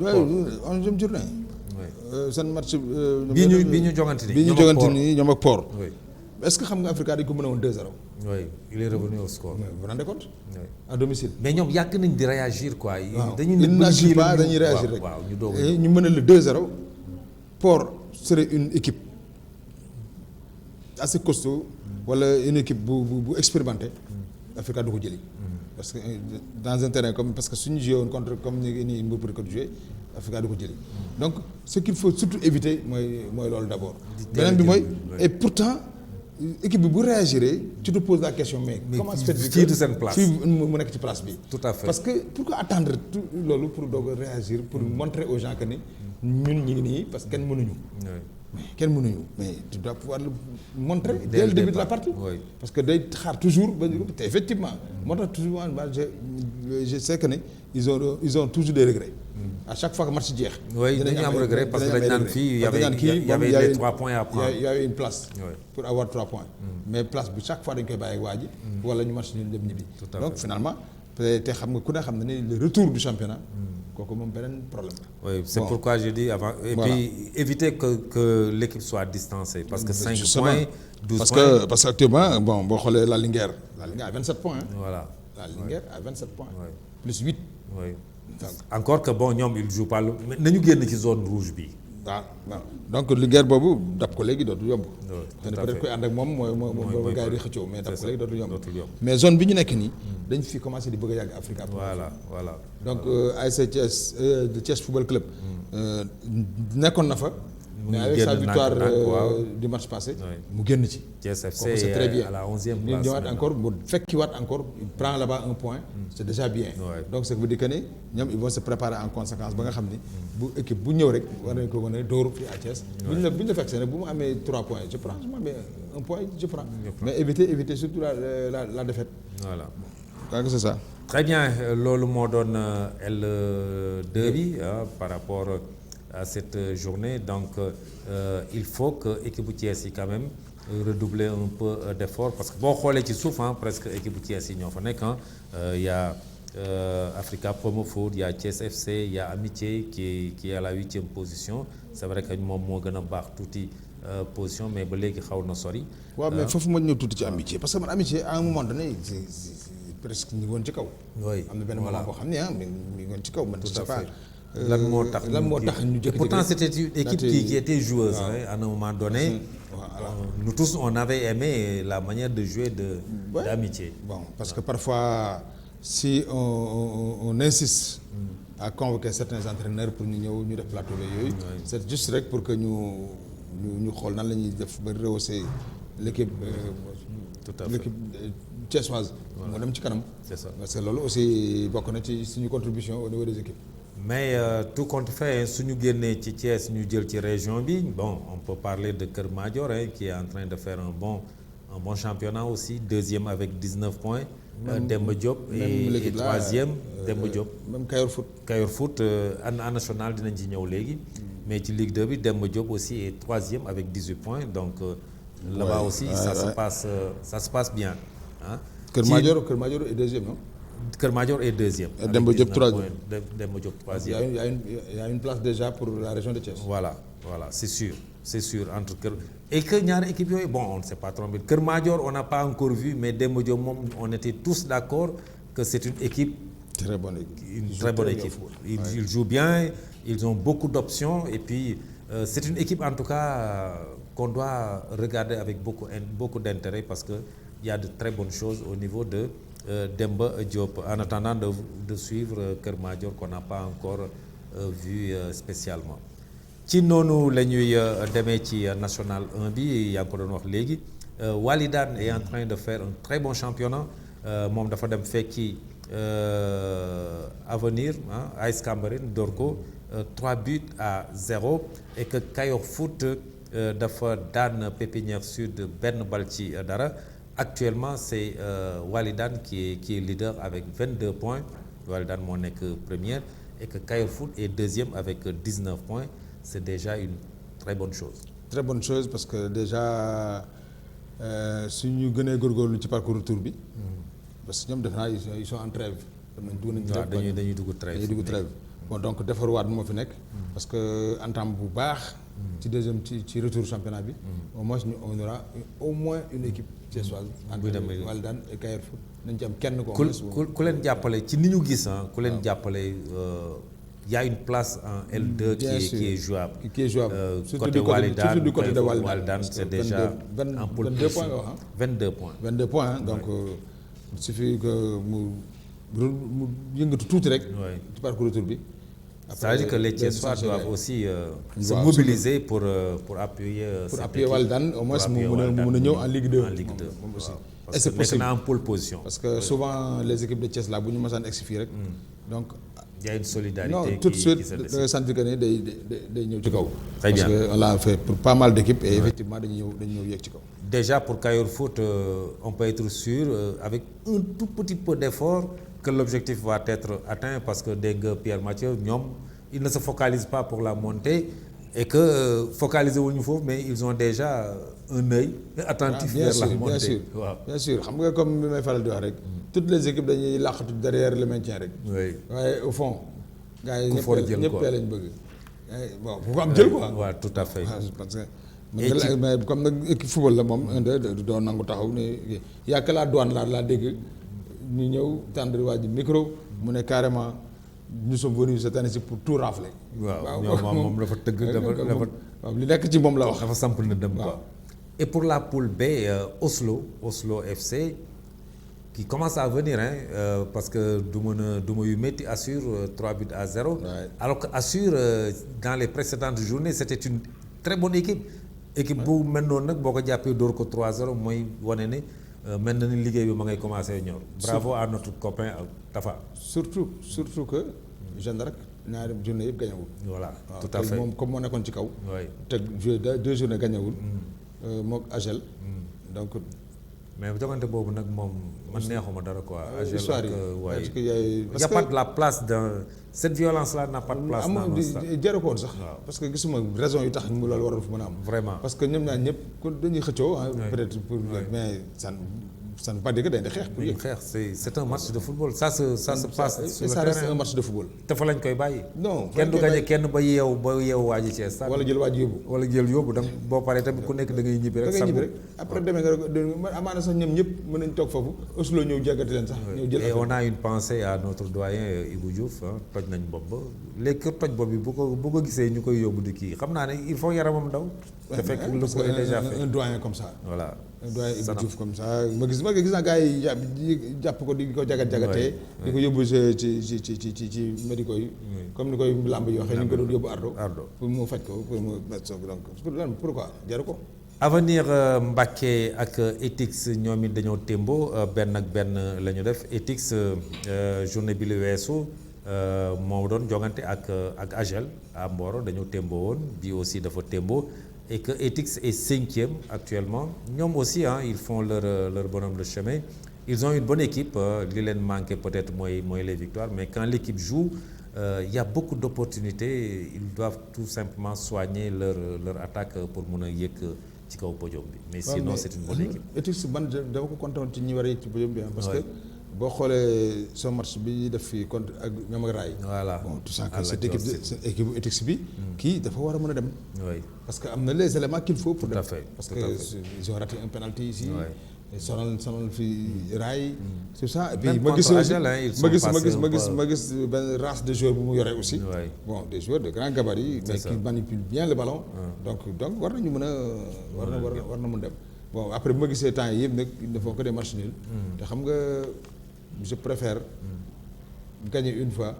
onzième journée. seen match. bii ñu jogante nii ñoom ak Port. oui est-ce que xam nga Africa dañ ko mën a woon 2-0. oui il est revenu au score. vous vous rendez compte. oui à domicile. mais ñoom yàgg nañ di réagir quoi. dañuy réagir pas dañuy réagir rek. waaw ñu doog ñu mën a le 2-0. Port serait une équipe assez costaud. wala une équipe bu expérimentée. Africa du ko jëli. parce que dans un terrain comme parce que suñu joué woon contre comme ni Mbour pour ko joué Africa du ko jëli. donc ce qu'il faut surtout éviter mooy loolu d'abord. beneen bi mooy et pourtant équipe bi bu réagiré tu te poses la question mais comment se fait fii du seen place fii mu nekk ci place bi. tout à fait parce que pourquoi attendre tout loolu pour doog a réagir pour montrer aux gens que ni ñun ñu ngi nii parce que kenn mënuñu. kenn mënuñu mais tu dois pouvoir le montrer dès le début de la partie. Oui. parce que day xaar toujours ba te effectivement moo tax toujours je sais que ne ils ont toujours des regrets. à chaque fois que match jeex. oui dañu am regret parce que dañ naan fii y avait les 3 points à prendre. il y avait une place. Oui. pour avoir 3 points. mais place bi chaque fois dañ koy bàyyi ak waa ji. wala ñu match ñu dem ñibbi. donc finalement te xam nga ku ne xam na ni le retour du championnat. kooku moom beneen problème la. oui c'est bon. Pourquoi je dis avant. et voilà. Puis éviter que l'équipe soit distancée. parce que 5 points 12 points. parce que actuellement bon boo xoolee la Linguère a 27 points. voilà la Linguère a 27 points. Oui. plus 8. oui encore que bon ñoom ils jouent pas nañu génn ci zone rouge bi. waaw donc Linguère boobu dab ko léegi dootul yomb. tout à fait peut-être koy ànd ak moom mooy gars yi di xëccoo mais dab ko léegi dootul yomb. yomb mais zone bi ñu nekk nii. dañ fi commencé di bëgg a yàgg Africa. voilà donc ASC Thiès de Thiès Football Club. nekkoon na fa. mais avec sa victoire du match passé. mu génn ci. Thiès FC c'est très bien à la 11e place. ñu ñëwaat encore mu fekkiwaat encore il prend là-bas un point. c'est déjà bien. donc ça veut dire que ne ñoom ils vont se préparer en conséquence ba nga xam ni. bu équipe bu ñëw rek war nañu ko mën a dóor fii à Thiès. bu ñu la fekk see ne bu mu amee 3 points je prends su ma amee 1 point je prends. mais éviter surtout la défaite. voilà. donc c'est ça. très bien loolu moo doon L2 bi par rapport à cette journée donc il faut que équipe bu Thiès yi quand même redoubler un peu d'effort parce que boo xoolee ci suuf presque équipe bu Thiès yi ñoo fa nekk y a Africa Promo Foot, il y a Thiès FC, il y a Amitié qui est à la 8e position. C'est vrai que moom moo gën a baax tuuti position mais ba léegi xaw na sori. waaw mais foofu ma ñëw tuuti ci Amitié parce que man Amitié à un moment donné c'est presque ñu ngi woon ci kaw. oui am na benn moment boo xam ne mi ngi woon ci kaw man. tout à fait lan moo tax ñu jékki-jékki pourtant c'était une équipe qui était joueuse. À un moment donné. Nous tous on avait aimé la manière de jouer d'Amitié. Bon parce que parfois si on insiste à convoquer certains entraîneurs pour ñu ñëw ñu def plateau yooyu. C'est juste rek pour que ñu xool nan la ñuy def ba rehausser l'équipe. tout à fait l'équipe thiessoise. moo dem ci kanam. c'est ça parce que loolu aussi bokk na ci suñu contribution au niveau des équipes. mais tout compte fait suñu génnee ci Thiès ñu jël ci région bi bon on peut parler de Keur Madior qui est en train de faire un bon championnat aussi deuxième avec 19 points. Demba Diop et troisième Demba Diop. même Kayor Foot. Kayor Foot en national dinañ ci ñëw léegi. mais ci Ligue 2 bi Demba Diop aussi est troisième avec 18 points donc là-bas aussi ça se passe bien Keur Madior est deuxième non. Keur Madior est deuxième. Demba Diop troisième. Demba Diop troisième. Il y a une place déjà pour la région de Thiès. Voilà c'est sûr entre Keur et que ñaari équipe yooyu bon on ne s'est pas trompé Keur Madior on n'a pas encore vu mais Demba Diop moom on était tous d'accord que c'est une équipe. Très bonne équipe. Ils jouent bien, ils ont beaucoup d'options et puis c'est une équipe en tout cas qu'on doit regarder avec beaucoup d'intérêt parce que il y a de très bonnes choses au niveau de Demba Diop en attendant de suivre Keur Madior qu'on n'a pas encore vu spécialement. ci noonu la ñuy demee ci national 1 bi yaa ngi ko doon wax léegi Walidane est en train de faire un très bon championnat moom dafa dem fekki Avenir AS Cambérène door ko 3-0 et que Kayor Foot dafa daan Pépinière Sud benn bal ci dara. Actuellement c'est Walidane qui est leader avec 22 points Walidane moo nekk première et que Kayor Foot est deuxième avec 19 points c'est déjà une très bonne chose. Très bonne chose parce que déjà su ñu gënee góorgóorlu ci parcours retour bi. parce que ñoom defe naa ils sont en trêve. dañuy dugg trêve. Bon donc defarwaat moo fi nekk. parce que entame bu baax. ci deuxième ci retour championnat bi. au moins on aura au moins une équipe thiessoise. buy dem Walidane et Kayor Foot nañ ci am kenn ko. ku leen jàppale ci ni ñu gis ku leen jàppale. y a une place en L2 qui est jouable. Qui est jouable. Côté Walidane, surtout du côté de Walidane. C'est déjà en pole 22 points. 22 points. 22 points donc il suffit que mu yëngatu tuuti rek. ci parcours retour bi. Ça veut dire que les Thiessois doivent aussi se mobiliser pour appuyer. Pour appuyer Walidane au moins mu mën a ñëw en Ligue 2. En Ligue 2 aussi. Et c'est possible nekk na en pole position. Parce que souvent les équipes de Thiès là bu ñu mësaan egsi fii rek. donc il y a une solidarité. Non, tout de suite da ngay sentir que ne day ñëw ci kaw. Très bien parce que on l'a fait pour pas mal d'équipes et effectivement dañu ñëw yegg ci kaw. Déjà pour Kayor Foot on peut être sûr avec un tout petit peu d'effort que l'objectif va être atteint parce que dégg nga Pierre Mathieu ñoom ils ne se focalisent pas pour la montée et que focaliser wuñu foofu mais ils ont déjà un œil attentif vers la montée. Bien sûr xam nga comme bi may faral di wax rek. toutes les équipes dañuy làqatu derrière le maintien rek. oui waaye au fond. gars yi ñëpp lañ bëgg. bon bu ko am jël quoi. waaw tout à fait. parce que mais comme nag équipe football la moom doon nangu taxaw ne y a que la douane laa dégg ñu ñëw tendre waa ji micro mu ne carrément nous sommes venus cette année-ci pour tout rafler. waaw moom dafa tëgg dafa. waaw li nekk ci moom la wax. dafa samp na dem quoi. et pour la poule B Oslo FC. qui commence à venir parce que duma yu métti assure 3-0. Ouais. Alors que assure dans les précédentes journées c'était une très bonne équipe. équipe bu mel noonu nag boo ko jàppee dóor ko 3-0 mooy wane ne mel na ni liggéey bi ma ngay commencer ñor. bravo à notre copain Tafa. surtout que Jeanne d'Arc ñaari journée yëpp gañewul. voilà tout à fait moom comme moo nekkoon ci kaw. oui te joué 2 journées gañewul. mook Agel. donc mais jogante boobu nag moom man neexuma dara quoi. histoire yi waaye parce que y a pas de la place dans cette violence là n'a pas de place dans nos stades. jaru ko woon sax. parce que gisuma raison yu tax mu loolu waroon fi mën a am. vraiment parce que ñoom ñaar ñëpp ku dañuy xëccoo. peut-être pour mais ça ne veut pas dire que dañ di xeex pour yëg. xeex c'est un match de football ça se passe sur le ça reste terrain. un match de football. te fa lañ koy bàyyi. non kenn du gañe kenn ba yeewu waa ji ci stade. wala jël waa ji yóbbu. wala jël yóbbu donc boo paree tamit ku nekk da ngay ñibbi rek. da ngay ñibbi rek après demee nga amaana sax ñoom ñëpp mën nañ toog foofu Oslo ñëw jàggati leen sax. ñëw jël et on a une pensée à notre doyen Ibou Diouf toj nañ bopp ba léegi toj bopp bi bu ko gisee ñu koy yóbbu di kii xam naa ne il faut yaramam daw. te fekk le coup est déjà fait un doyen comme ça. voilà un doyen Ibou Diouf comme ça ma gis naa gars yi jàpp ko di ko jagatee. di ko yóbbu ci médicaux yi. comme ni koy làmb yi waxee ñu ngi ko doon yóbbu ardo pour mu faj ko pour mu donc pourquoi jaru ko. avenir Mbacké ak Etix ñoom it dañoo témbo benn ak benn la ñu def Etix journée bi lu weesu moo doon jongante ak AGEL à Mboro dañoo témbo woon bi aussi dafa témbo et que Etix est 5e actuellement ñoom aussi ils font leur bonhomme de chemin ils ont une bonne équipe li leen manqué peut-être mooy les victoires mais quand l'équipe joue il y a beaucoup d'opportunités ils doivent tout simplement soigner leur attaque pour mun a yëg ci kaw podium bi mais sinon c'est une bonne équipe. Etix ban dama ko compté woon ci ñi war a yëg ci podium bi parce que boo xoolee sa match bi def fii contre ak ñoom ak Raay. voilà bon tu sens que cette équipe Etix bi. kii dafa war a mën a dem. oui parce que am na les éléments qu'il faut pour dem. tout à fait parce que ils ont raté un penalty ici. sonal fi Raay. c'est ça et puis ma gis benn race de joueurs bu mu yore aussi. bon des joueurs de grand gabarit. mais qui manipulent bien le ballon. donc war nañu mën a. war na mën dem. bon après bu ma gisee temps yi yëpp nag ils ne font que des matchs nuls. te xam nga je préfère. gagner une fois.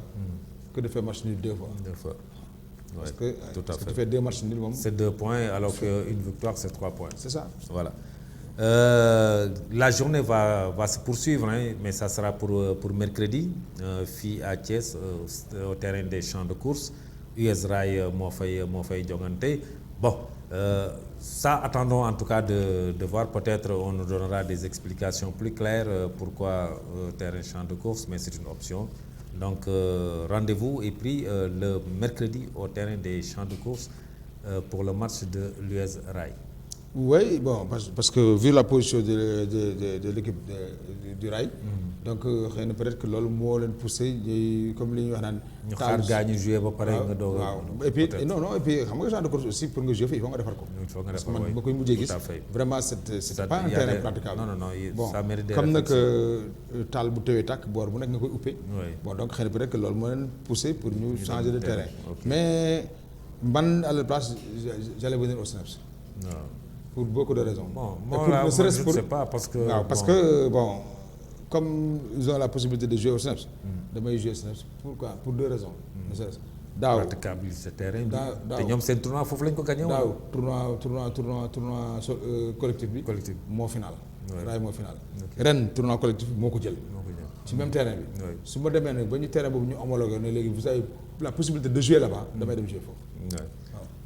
que de faire match nul 2 fois. parce que tout à fait. tu fais 2 matchs nuls moom. c'est 2 points alors qu'une victoire c'est 3 points. c'est ça. voilà. La journée va se poursuivre mais ça sera pour mercredi fii à Thiès au terrain des champs de course US Rail moo fay jongante bon ça attendons en tout cas de voir peut-être on nous donnera des explications plus claires pourquoi terrain champ de course mais c'est une option donc rendez-vous est pris le mercredi au terrain des champs de course pour le match de l'US Rail. Oui, bon, parce que vu la position de l'équipe du Rail, donc peut-être que loolu moo leen poussé comme li ñuy wax naan. ñu xaar gaa ñu joué ba pare nga doog waaw et puis non et puis xam nga genre de course aussi pour nga jouer il faut nga defar ko. parce que man ba koy mujjee gis. vraiment c'est pas un terrain praticable. non bon ça mérite des comme nag taal bu tëwee tàkk boor bu nekk nga koy uppee. bon donc xëy na peut-être que loolu moo leen poussé pour ñu changer de terrain. mais man à la place j'allais venir au SNEIPS. Pour beaucoup de raisons. Bon là, je ne sais pas parce que. Non, parce que bon, comme ils ont la possibilité de jouer au SNEIPS, damay jouer au SNEIPS. Pourquoi? Pour 2 raisons. daaw praticabilité terrain bi. daaw te ñoom seen tournoi foofu lañ ko gagné woon. daaw tournoi collectif bi. collectif moo final. Raay moo final. ren tournoi collectif bi moo ko jël. ci même terrain bi. su ma demee nag ba ñu terrain boobu ñu homologué ne léegi vous avez la possibilité de jouer là-bas damay dem jouer foofu.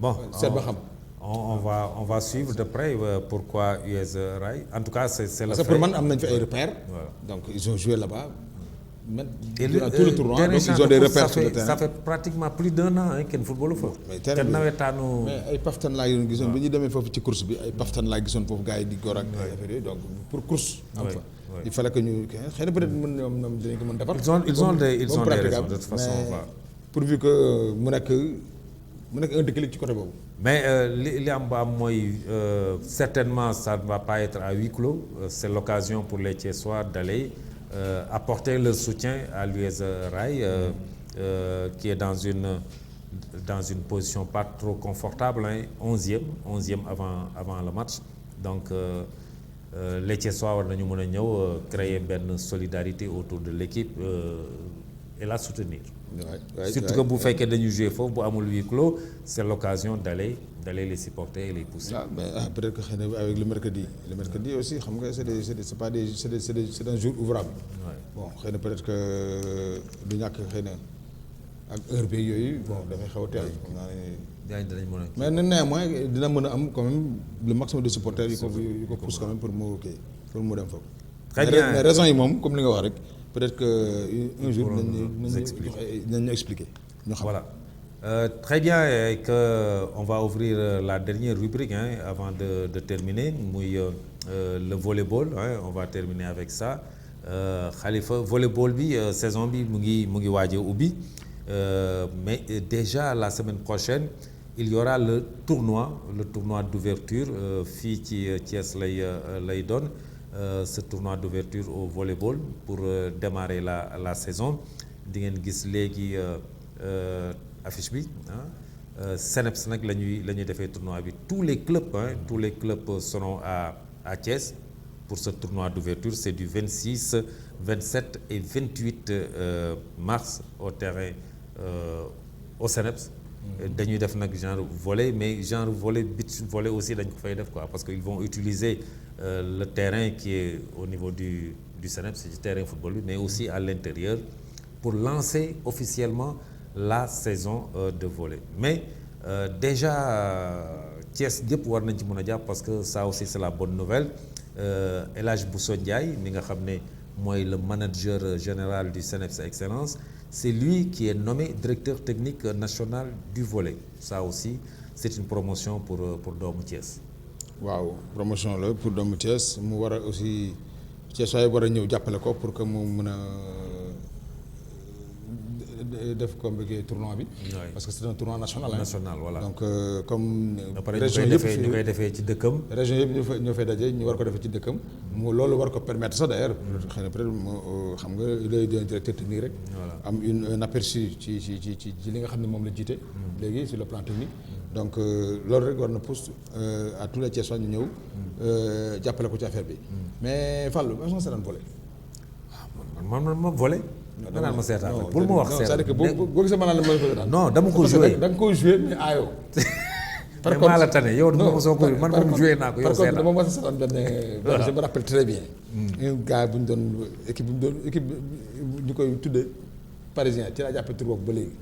bon seet ba xam. on va suivre de près pourquoi US Rail en tout cas c'est le fait. Parce que pour man am nañ fi ay repères. donc ils ont joué là-bas. durant tout le tournoi donc ils ont des repères sur le terrain. ça fait pratiquement plus d'1 an kenn footballu fa. mais terrain bi nawetaanu. mais ay paftan laa gisoon gisoon bi ñu demee foofu ci course bi ay paftan laa gisoon foofu gars yi di góor ak ay affaire yooyu donc pour course. am fa il fallait que ñu xëy na peut-être mën ñoom dinañ ko mën defar. ils ont des raisons de toute façon. pourvu que mu nekk un déclic ci côté boobu. mais li am ba am mooy certainement ça ne va pas être à huis clos c'est l'occasion pour les Thiessois d'aller apporter leur soutien à l'US Rail qui est dans une position pas trop confortable 11e avant le match donc les Thiessois war nañu mën a ñëw créer benn solidarité autour de l'équipe et la soutenir. Surtout que bu fekkee dañu jouer foofu bu amul huis clos c'est l'occasion d'aller les supporter et les pousser. mais peut-être que xëy na avec le mercredi aussi xam nga c'est un jour ouvrable. bon xëy na peut-être que du ñàkk xëy na ak heure bi yooyu bon dafay xaw a teel. dinañ mën a. mais néanmoins dina mën a am quand même le maximum de supporters yu ko pousse quand même pour mu kii. pour mu dem foofu. Très bien. mais raison yi moom comme li nga wax rek peut-être que un jour nañu expliquer ñu xam. Voilà. Très bien et que on va ouvrir la dernière rubrique avant de terminer muy le volleyball on va terminer avec ça Khalifa volleyball bi saison bi mu ngi waaj a ubbi mais déjà la semaine prochaine il y aura le tournoi d'ouverture fii ci Thiès lay doon ce tournoi d'ouverture au volleyball pour démarrer la saison di ngeen gis léegi affiche bi CNEPS nag la ñuy defee tournoi bi tous les clubs seront à Thiès pour ce tournoi d'ouverture c'est du 26 27 et 28 mars au terrain au CNEPS dañuy def nag genre volley mais genre volley beach volley aussi dañ ko fay def quoi parce que ils vont utiliser le terrain qui est au niveau du CNEPS c'est du terrain football bi mais aussi à l'intérieur pour lancer officiellement la saison de volley mais déjà Thiès yëpp war nañ ci mën a jàpp parce que ça aussi c'est la bonne nouvelle El Hadj Bousso Ndiaye mi nga xam ne mooy le manager général du CNEPS Excellence c'est lui qui est nommé directeur technique national du volley ça aussi c'est une promotion pour doomu Thiès. waaw promotion la pour doomu Thiès mu war a aussi Thiès waaye war a ñëw jàppale ko pour que mu mën a def comme tournoi bi. parce que c'est un tournoi national. national voilà donc comme. région yëpp ñu koy defee ci dëkkam. région yëpp ñoo fay daje ñu war ko defee ci dëkkam. mu loolu war ko permettre sax d'ailleurs. xëy na peut-être xam nga lay doon directeur technique rek. am un aperçu ci li nga xam ne moom la jiite. léegi sur le plan technique. donc loolu rek war na pousse à tous les Thiessois ñu ñëw. jàppale ko ci affaire bi. mais Fallou est-ce que seetaan volley. man volley. non naan ma seetaan rek pour mu wax seetaan c'est-à-dire que boo gisee maanaam la mooy seetaan. non dama ko joué da nga ko joué mais aayoo. par contre maa la tane yow dama ko soo ko man moom joué naa ko yow seetaan. dama mos a seetaan benn je me rappelle très bien. un gars bu ñu doon équipe ñu koy tuddee parisien ci laa jàppee tur boobu ba léegi.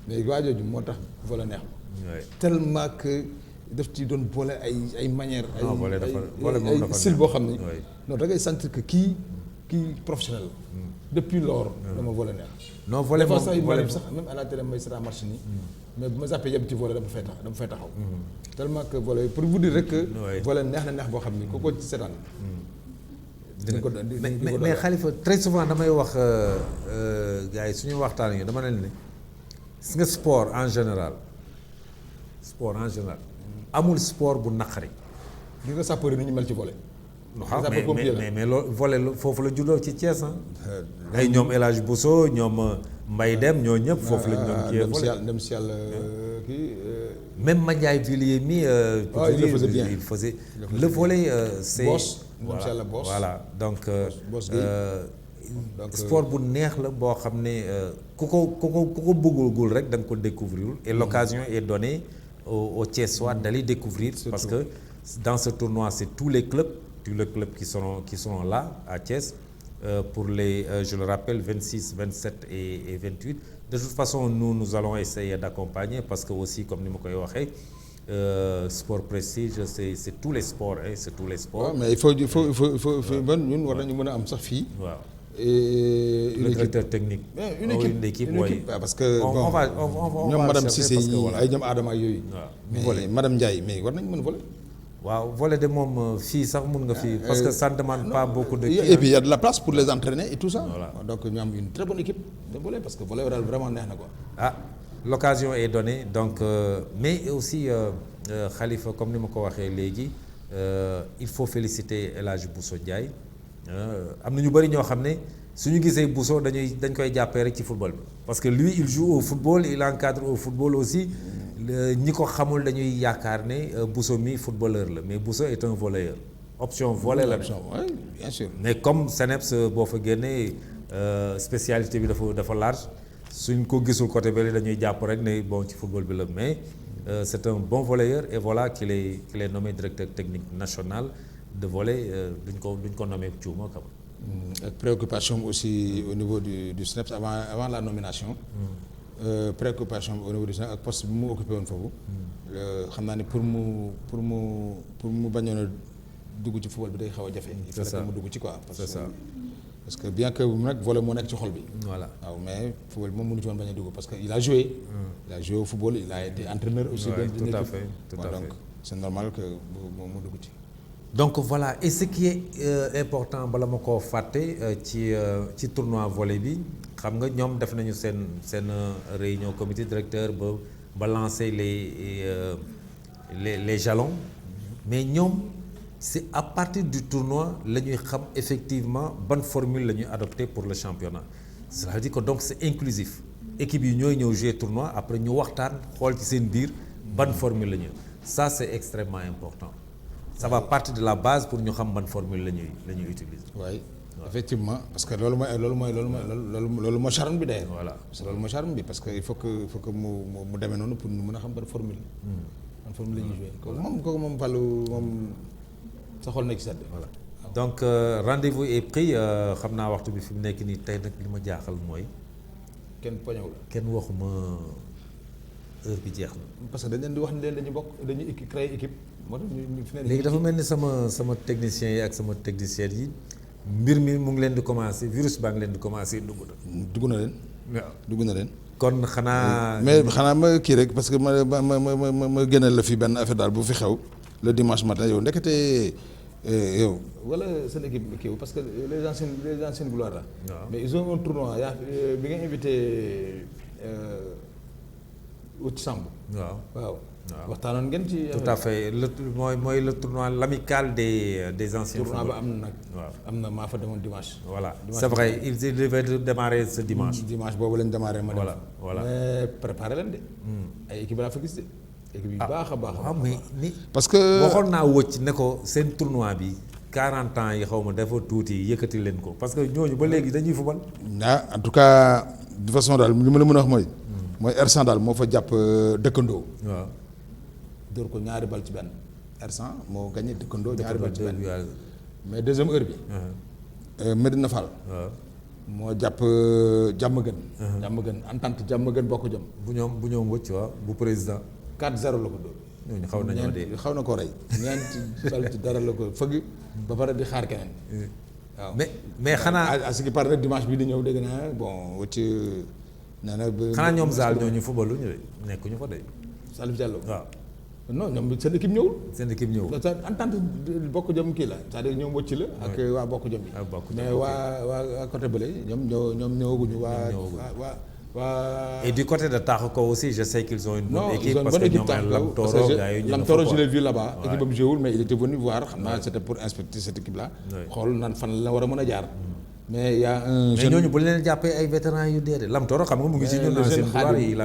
mais waa jooju moo tax volley neex ma. tellement que daf ci doon boole ay manières. ay style boo xam ni. non da ngay sentir que kii professionnel depuis lors dama volley neex. non volley moom volley sax même à la télé may sera marché nii. mais bu ma zappee yem ci volley dama fay taxaw. tellement que volley pour vous dire rek que. volley neex na neex boo xam ni ku ko ci seetaan. mais Khalifa très souvent damay wax gars yi suñu waxtaan yi dama leen ne gis nga sport en général amul sport bu naqari. gis nga sapeur yi ni ñu mel ci volley. mais loolu volley foofu la juddoo ci Thiès ay ñoom El Hadj Bousso ñoom Mbaye Dem ñoo ñëpp foofu lañ doon kii volley dem si yàlla kii. même Mandiaye Villiers mi. il le faisait bien il faisait le volley c'est. Boss dem si yàlla Boss voilà donc. sport bu neex la boo xam ne ku ko bëggul rek da nga ko découvrir et l'occasion est donnée aux Thiessois d'aller découvrir parce que dans ce tournoi c'est tous les clubs qui seront là à Thiès pour les je le rappelle 26 27 et 28 de toute façon nous allons essayer d'accompagner parce que aussi comme ni ma koy waxee sport prestige c'est tous les sports c'est tous les sports. mais il faut ñun war nañu mën a am sax fii. waaw. le directeur technique. une équipe parce que on va ñoom madame Cissé yi ay ñoom Adama ak yooyu. waaw mais madame Ndiaye mais war nañu mën volley. waaw volley de moom fii sax mun nga fii parce que ça ne demande pas beaucoup de. et puis il y a de la place pour les entraîner et tout ça. Voilà. donc ñu am une très bonne équipe de volley parce que volley daal vraiment neex na quoi. L'occasion est donnée donc mais aussi Khalifa comme ni ma ko waxee léegi il faut féliciter El Hadj Bousso Ndiaye am na ñu bëri ñoo xam ne suñu gisee Bousso dañ koy jàppee rek ci football bi parce que lui il joue au football il encadre au football aussi ñi ko xamul dañuy yaakaar ne Bousso mi footballeur la mais Bousso est un volleyeur option volley la oui bien sûr. mais comme CNEPS boo fa génnee spécialité bi dafa large suñ ko gisul côté bële dañuy jàpp rek ne bon ci football bi la mais c'est un bon volleyeur et voilà qu'il est nommé directeur technique national de volley duñ ko nommé Thiouma kam. ak préoccupation aussi au niveau du CNEPS avant la nomination. Préoccupation au niveau du CNEPS ak poste bi mu occupé woon foofu. xam naa ne pour mu bañoon a dugg ci football bi day xaw a jafe. il fallait ça. que mu dugg ci quoi. C'est ça. parce que bien que nag volley moo nekk ci xol bi. voilà waaw mais football bi moom mënu ci woon bañ a dugg parce que il a joué. il a joué au football il a été entraîneur aussi. Ouais, d'une tout à équipe. fait, tout à donc fait. c'est normal que mu dugg ci. donc voilà et ce qui est important bala ma koo fàtte ci tournoi volley bi xam nga ñoom def nañu seen réunion comité directeur ba lancer les jalons mais ñoom c'est à partir du tournoi la ñuy xam effectivement ban formule la ñuy adopter pour le championnat c'est-à-dire que donc c'est inclusif équipe yi ñooy ñëw jouer tournoi après ñu waxtaan xool ci seen biir ban formule la ñuy ça c'est extrêmement important. Ça va partir de la base pour ñu xam ban formule la ñuy utiliser. oui effectivement parce que loolu mooy charme bi d'ailleurs. Voilà parce que loolu mooy charme bi parce que il faut que mu demee noonu pour ñu mën a xam ban formule. ban formule la ñuy jouer. kooku moom Fallou moom sa xol na ci sedd. voilà donc rendez-vous est pris xam naa waxtu bi fi mu nekk nii tey nag li ma jaaxal mooy. kenn poñew la. kenn waxuma heure bi jeex na. parce que dañ leen di wax ni leen dañu bokk dañuy créer équipe. moo tax ñu fi ne léegi dafa mel ni sama technicien yi ak sama technicienne yi mbir mi mu ngi leen di commencer virus baa ngi leen di commencer dugg na. dugg na leen. waaw dugg na leen. kon xanaa. mais xanaa ma kii rek parce que ma génneel la fi benn affaire daal bu fi xew le dimanche matin yow ndekete yow. wala seen équipe kii parce que les anciennes gloires là. waaw mais ils ont un tournoi bi nga invité Outh Samb. waaw. waaw. waaw waxtaanoon ngeen ci. tout à fait mooy le tournoi l'amical des anciens tournoi ba am na nag. waaw am na maa fa demoon dimanche. voilà dimanche c'est vrai il devait démarrer ce dimanche. dimanche boobu lañ démarré ma dem. voilà mais préparé leen de. ay équipe laa fa gis de. équipe yu baax a baax. waaw mais ni. parce que waxoon naa wëcc ne ko seen tournoi bi 40 ans yi xaw ma dafa tuuti yëkkati leen ko parce que ñooñu ba léegi dañuy fubal. en tout cas de façon daal li ma la mën a wax mooy. mooy R100 daal moo fa jàpp dëkkandoo. waaw. dóor ko ñaari bal ci benn R100 moo gagné dëkkandoo ñaari bal ci benn waaw. mais deuxième heure bi. Medina Fall. waaw. moo jàpp jàmm gën. jàmm gën entente jàmm gën bokk jëm. bu ñoom wëcc waaw bu président. 4-0 la ko dóor. ñooñu xaw nañoo dee. xaw na ko rey. ñeenti bal ci dara la ko fëgg. ba pare di xaar keneen. waaw mais xanaa. à ce qui paraît dimanche bi di ñëw dégg naa bon wëcc nee na. xanaa ñoom Zal ñooñu fubaluñu de nekkuñu fa de. Salif Diallo waaw. non ñoom seen équipe ñëwul. seen équipe ñëw. entente bokk jëm kii la c'est-à-dire ñoom wëcc la. ak waa bokk jëm bi. ak bokk jëm mais waa côté bële ñoom ñëwaguñu waa. Et du côté de Tarko aussi, je sais qu'ils ont une bonne équipe ils ont une parce bonne que équipe Lamtoro, Lamtoro, je l'ai vu là-bas. Équipe am joué mais il était venu voir. C'était pour inspecter cette équipe-là. xool naan fan la war a mën a jaar. mais il y a un jeune mais ñooñu bu leen jàppee ay vétérans yu dee de Lamtoro xam nga mu ngi ci ñun.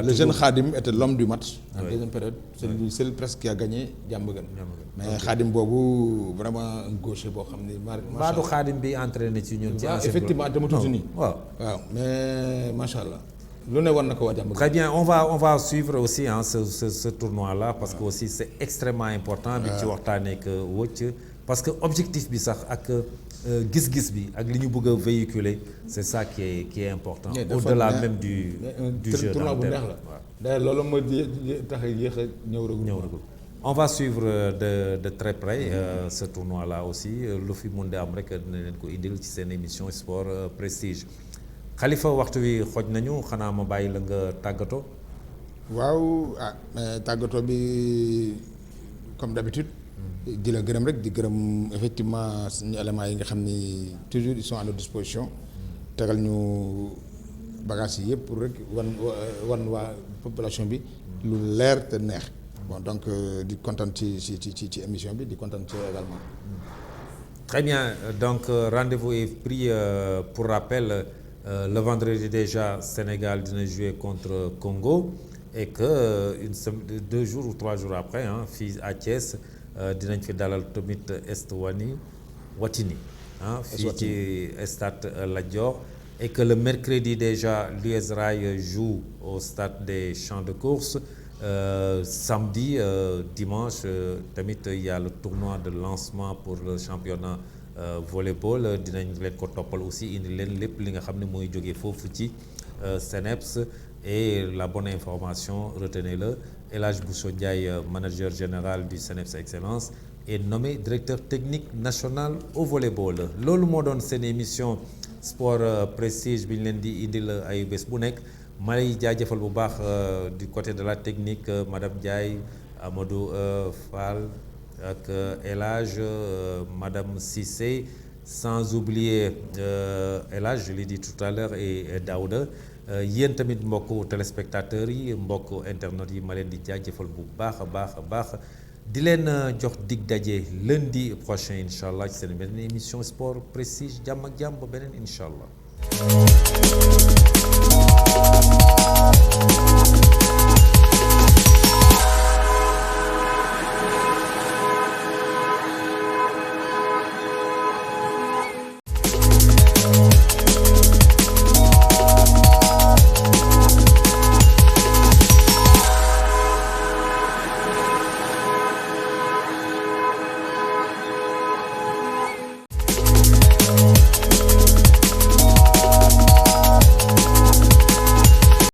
le jeune Khadim était l'homme du match. en deuxième période c'est lui seul presque qui a gagné Diamaguène. mais Khadim boobu vraiment un gaucher boo xam ne. Baadu Khadim bi entraîné ci ñun. ci effectivement dama tuuti nii. waaw mais macha allah. lu ne war na ko waa Diamaguène. Très bien on va suivre aussi hein, ce tournoi-là parce que aussi c'est extrêmement important. bi ci waxtaanee que wëcc parce que objectif bi sax ak. gis-gis bi ak li ñu bëgg a véhiculer c'est ça qui est important. au-delà même du jeu tournoi bu neex la. d'ailleurs loolu moo tax yéex a ñëw rek. on va suivre de très près ce tournoi-là aussi lu fi mun di am rek dina leen ko indil ci seen émission sport prestige Khalifa waxtu wi xoj nañu xanaa ma bàyyi la nga tàggatoo. waaw mais tàggatoo bi comme d'habitude. di la gërëm rek di gërëm effectivement suñu éléments yi nga xam ni toujours ils sont à notre disposition tegal ñu bagages yi yëpp pour rek wan waa population bi lu leer te neex bon donc di kontaan ci émission bi di kontaan ci également. Très bien donc rendez-vous est pris pour rappel le vendredi déjà Sénégal dina jouer contre Congo et que 2 jours ou 3 jours après fii à Thiès. dinañ fi dalal tamit Watini fii ci stade Lat Dior et que le mercredi déjà l'US Rail joue au stade des Champs de Course samedi dimanche tamit il y a le tournoi de lancement pour le championnat volleyball dinañ leen ko toppal aussi indi leen lépp li nga xam ne mooy jógee foofu ci CNEPS et la bonne information retenez-le El Hadj Bousso Ndiaye manager général du CNEPS Excellence est nommé directeur technique national au volleyball. loolu moo doon seen émission sport prestige bi ñu leen di indil ay bés bu nekk ma lay jaajëfal bu baax du côté de la technique madame Ndiaye Amadou Fall ak El Hadj madame Cissé sans oublier El Hadj je l'ai dit tout à l'heure et Daouda yéen tamit mbokku téléspectateurs yi mbokku internautes yi ma leen di jaajëfal bu baax a baax a baax di leen jox dig daje lundi prochain incha allah ci seen beneen émission sport prestige jàmm ak jàmm ba beneen incha allah.